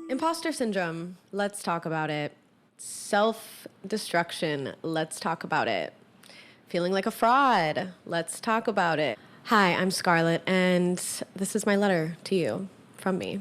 Imposter syndrome, let's talk about it. Self-destruction, let's talk about it. Feeling like a fraud, let's talk about it. Hi, I'm Scarlet, and this is my letter to you from me.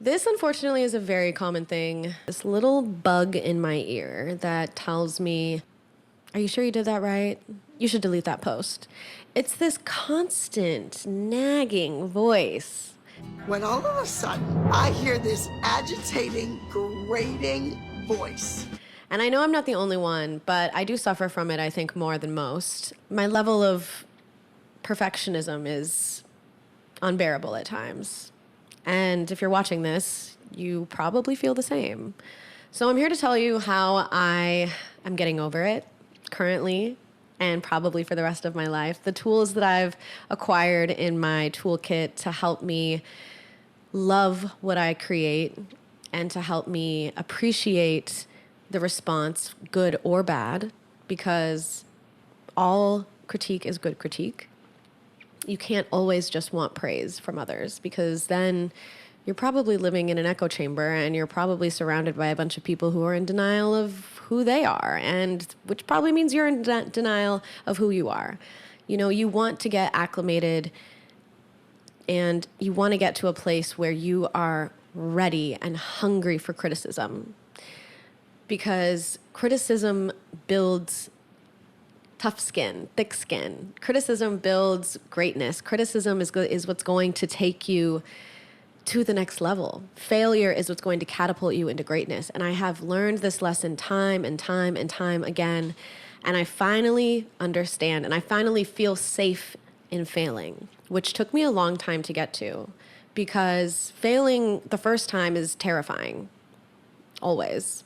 This, unfortunately, is a very common thing. This little bug in my ear that tells me, are you sure you did that right? You should delete that post. It's this constant, nagging voice. When all of a sudden, I hear this agitating, grating voice. And I know I'm not the only one, but I do suffer from it, I think, more than most. My level of perfectionism is unbearable at times. And if you're watching this, you probably feel the same. So I'm here to tell you how I am getting over it currently and probably for the rest of my life. The tools that I've acquired in my toolkit to help me love what I create and to help me appreciate the response, good or bad, because all critique is good critique. You can't always just want praise from others, because then you're probably living in an echo chamber and you're probably surrounded by a bunch of people who are in denial of who they are, and which probably means you're in denial of who you are. You know, you want to get acclimated and you want to get to a place where you are ready and hungry for criticism, because criticism builds tough skin, thick skin. Criticism builds greatness. Criticism is what's going to take you to the next level. Failure is what's going to catapult you into greatness. And I have learned this lesson time and time and time again. And I finally understand and I finally feel safe in failing, which took me a long time to get to, because failing the first time is terrifying, always.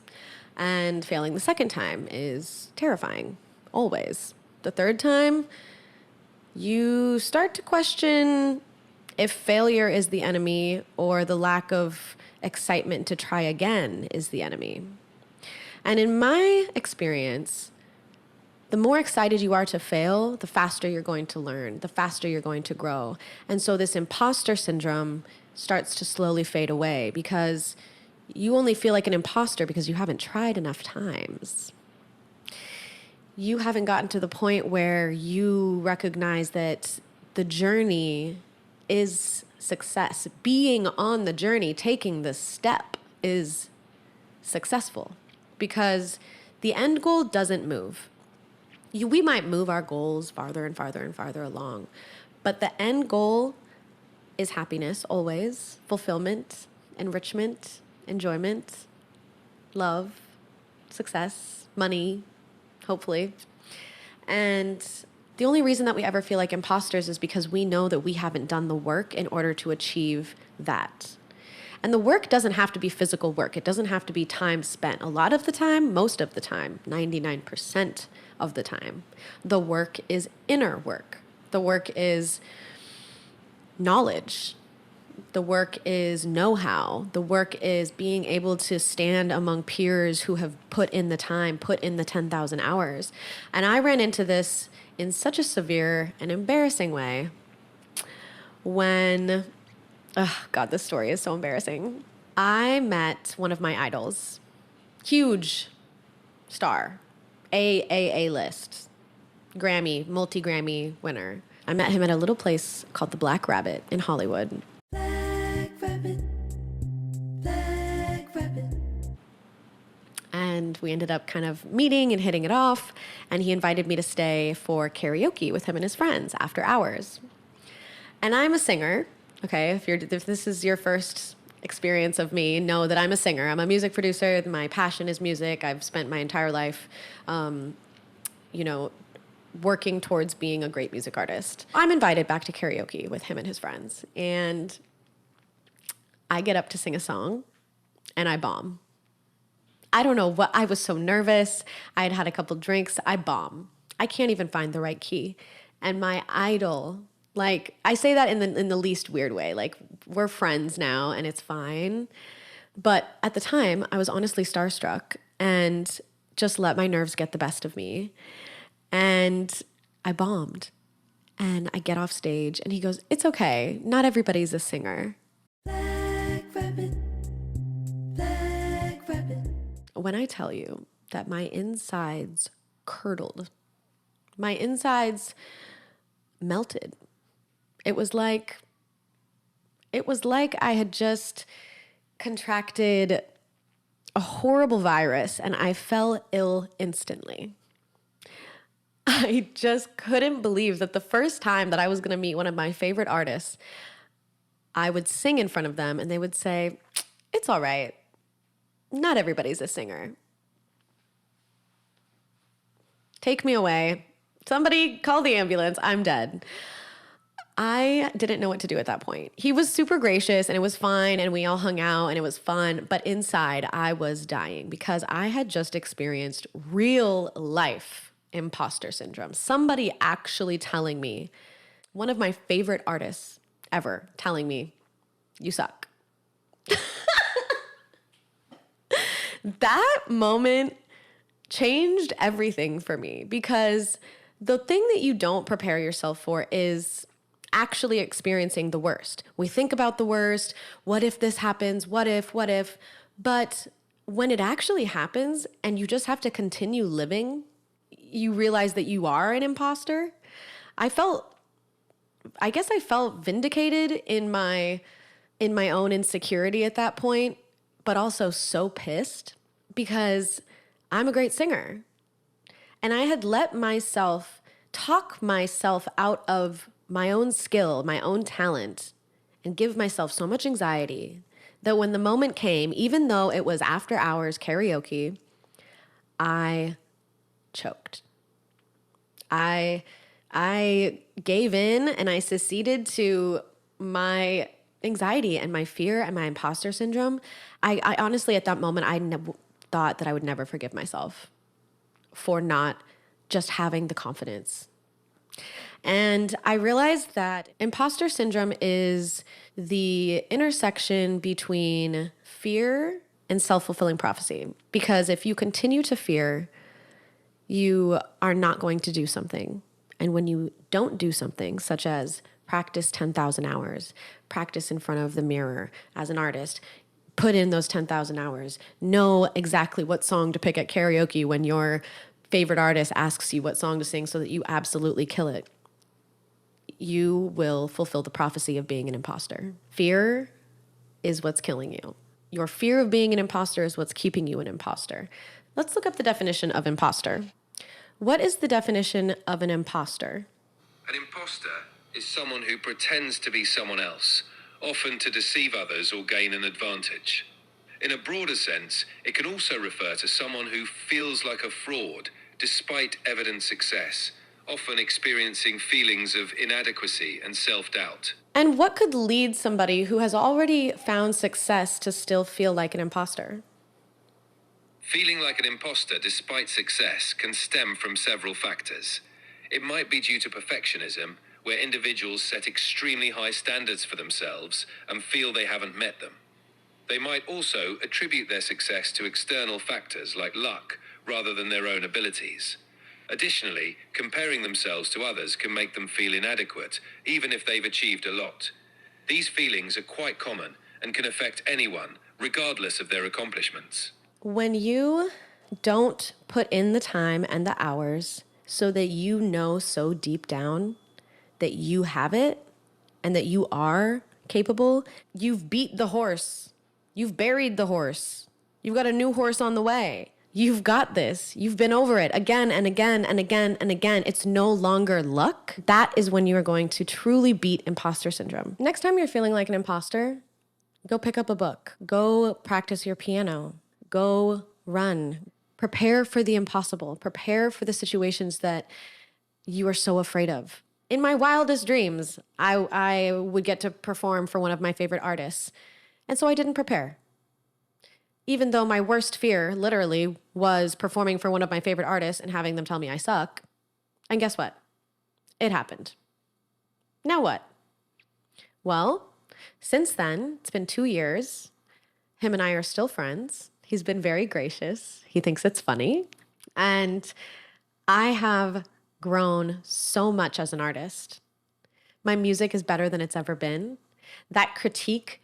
And failing the second time is terrifying, always. The third time, you start to question if failure is the enemy or the lack of excitement to try again is the enemy. And in my experience, the more excited you are to fail, the faster you're going to learn, the faster you're going to grow. And so this imposter syndrome starts to slowly fade away, because you only feel like an imposter because you haven't tried enough times. You haven't gotten to the point where you recognize that the journey is success. Being on the journey, taking the step is successful, because the end goal doesn't move. We might move our goals farther and farther and farther along, but the end goal is happiness always, fulfillment, enrichment, enjoyment, love, success, money, hopefully. And the only reason that we ever feel like imposters is because we know that we haven't done the work in order to achieve that. And the work doesn't have to be physical work. It doesn't have to be time spent. A lot of the time, most of the time, 99% of the time, the work is inner work. The work is knowledge. The work is know-how. The work is being able to stand among peers who have put in the time, put in the 10,000 hours. And I ran into this in such a severe and embarrassing way when, oh God, this story is so embarrassing. I met one of my idols, huge star, A list, Grammy, multi-Grammy winner. I met him at a little place called the Black Rabbit in Hollywood. And we ended up kind of meeting and hitting it off. And he invited me to stay for karaoke with him and his friends after hours. And I'm a singer. Okay, if this is your first experience of me, know that I'm a singer. I'm a music producer. My passion is music. I've spent my entire life, working towards being a great music artist. I'm invited back to karaoke with him and his friends. And I get up to sing a song and I bomb. I don't know what, I was so nervous. I had had a couple drinks. I bomb. I can't even find the right key. And my idol, like, I say that in the least weird way. Like, we're friends now and it's fine. But at the time, I was honestly starstruck and just let my nerves get the best of me. And I bombed. And I get off stage and he goes, "It's okay. Not everybody's a singer." Black rabbit, black rabbit. When I tell you that my insides curdled, my insides melted. It was like I had just contracted a horrible virus and I fell ill instantly. I just couldn't believe that the first time that I was going to meet one of my favorite artists, I would sing in front of them and they would say, "It's all right. Not everybody's a singer. Take me away. Somebody call the ambulance. I'm dead." I didn't know what to do at that point. He was super gracious and it was fine and we all hung out and it was fun. But inside, I was dying because I had just experienced real life imposter syndrome. Somebody actually telling me, one of my favorite artists ever telling me, "You suck." That moment changed everything for me because the thing that you don't prepare yourself for is actually experiencing the worst. We think about the worst. What if this happens? What if? But when it actually happens and you just have to continue living, you realize that you are an imposter. I guess I felt vindicated in my own insecurity at that point, but also so pissed because I'm a great singer. And I had let myself talk myself out of my own skill, my own talent, and give myself so much anxiety that when the moment came, even though it was after hours karaoke, I choked. I gave in and I seceded to my anxiety and my fear and my imposter syndrome. I honestly, at that moment, I thought that I would never forgive myself for not just having the confidence. And I realized that imposter syndrome is the intersection between fear and self-fulfilling prophecy. Because if you continue to fear, you are not going to do something. And when you don't do something, such as practice 10,000 hours, practice in front of the mirror as an artist, put in those 10,000 hours, know exactly what song to pick at karaoke when your favorite artist asks you what song to sing so that you absolutely kill it, you will fulfill the prophecy of being an imposter. Fear is what's killing you. Your fear of being an imposter is what's keeping you an imposter. Let's look up the definition of imposter. What is the definition of an imposter? An imposter is someone who pretends to be someone else, often to deceive others or gain an advantage. In a broader sense, it can also refer to someone who feels like a fraud despite evident success, often experiencing feelings of inadequacy and self-doubt. And what could lead somebody who has already found success to still feel like an imposter? Feeling like an imposter despite success can stem from several factors. It might be due to perfectionism, where individuals set extremely high standards for themselves and feel they haven't met them. They might also attribute their success to external factors like luck rather than their own abilities. Additionally, comparing themselves to others can make them feel inadequate, even if they've achieved a lot. These feelings are quite common and can affect anyone, regardless of their accomplishments. When you don't put in the time and the hours so that you know so deep down that you have it and that you are capable, you've beat the horse. You've buried the horse. You've got a new horse on the way. You've got this. You've been over it again and again and again and again. It's no longer luck. That is when you are going to truly beat imposter syndrome. Next time you're feeling like an imposter, go pick up a book. Go practice your piano. Go run. Prepare for the impossible. Prepare for the situations that you are so afraid of. In my wildest dreams, I would get to perform for one of my favorite artists. And so I didn't prepare. Even though my worst fear, literally, was performing for one of my favorite artists and having them tell me I suck. And guess what? It happened. Now what? Well, since then, it's been 2 years. Him and I are still friends. He's been very gracious. He thinks it's funny. And I have grown so much as an artist. My music is better than it's ever been. That critique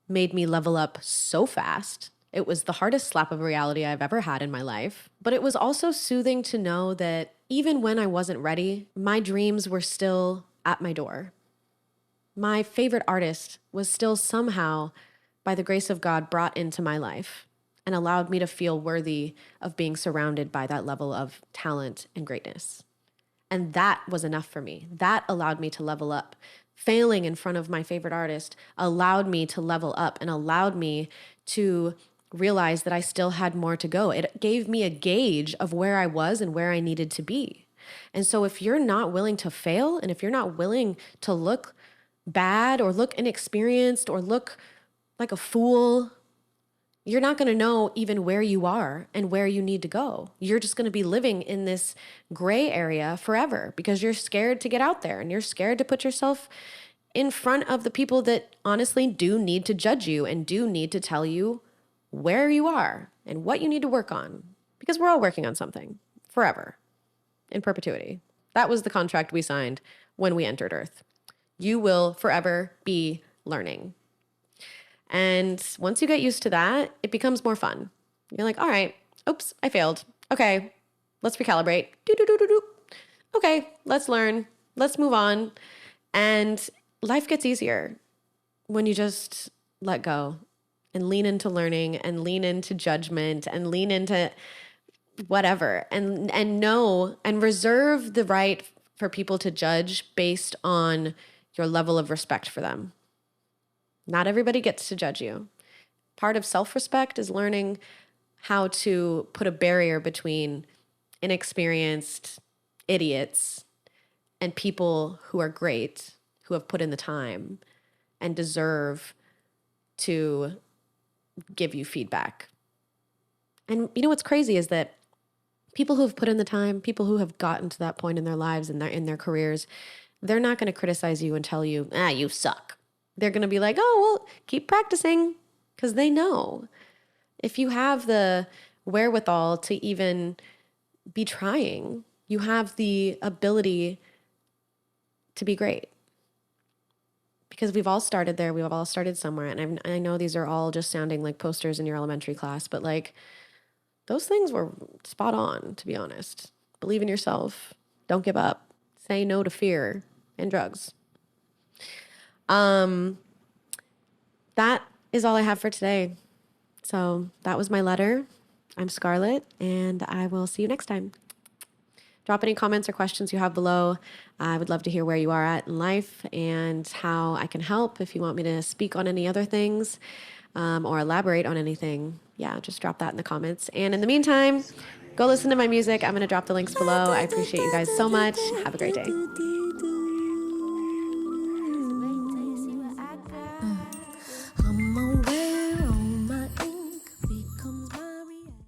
made me level up so fast. It was the hardest slap of reality I've ever had in my life. But it was also soothing to know that even when I wasn't ready, my dreams were still at my door. My favorite artist was still somehow, by the grace of God, brought into my life and allowed me to feel worthy of being surrounded by that level of talent and greatness. And that was enough for me. That allowed me to level up. Failing in front of my favorite artist allowed me to level up and allowed me to realize that I still had more to go. It gave me a gauge of where I was and where I needed to be. And so if you're not willing to fail, and if you're not willing to look bad or look inexperienced or look like a fool, you're not going to know even where you are and where you need to go. You're just going to be living in this gray area forever because you're scared to get out there and you're scared to put yourself in front of the people that honestly do need to judge you and do need to tell you where you are and what you need to work on, because we're all working on something forever, in perpetuity. That was the contract we signed when we entered Earth. You will forever be learning. And once you get used to that, it becomes more fun. You're like, all right, oops, I failed. Okay, let's recalibrate. Okay, let's learn. Let's move on. And life gets easier when you just let go and lean into learning and lean into judgment and lean into whatever and know and reserve the right for people to judge based on your level of respect for them. Not everybody gets to judge you. Part of self-respect is learning how to put a barrier between inexperienced idiots and people who are great, who have put in the time and deserve to give you feedback. And you know what's crazy is that people who have put in the time, people who have gotten to that point in their lives and in their careers, they're not going to criticize you and tell you, you suck. They're going to be like, oh, well, keep practicing, because they know if you have the wherewithal to even be trying, you have the ability to be great. Because we've all started there. We've all started somewhere. And I know these are all just sounding like posters in your elementary class, but like those things were spot on, to be honest. Believe in yourself. Don't give up. Say no to fear and drugs. That is all I have for today. So that was my letter. I'm Scarlet, and I will see you next time. Drop any comments or questions you have below. I would love to hear where you are at in life and how I can help. If you want me to speak on any other things or elaborate on anything, just drop that in the comments. And in the meantime, go listen to my music. I'm going to drop the links below. I appreciate you guys so much. Have a great day.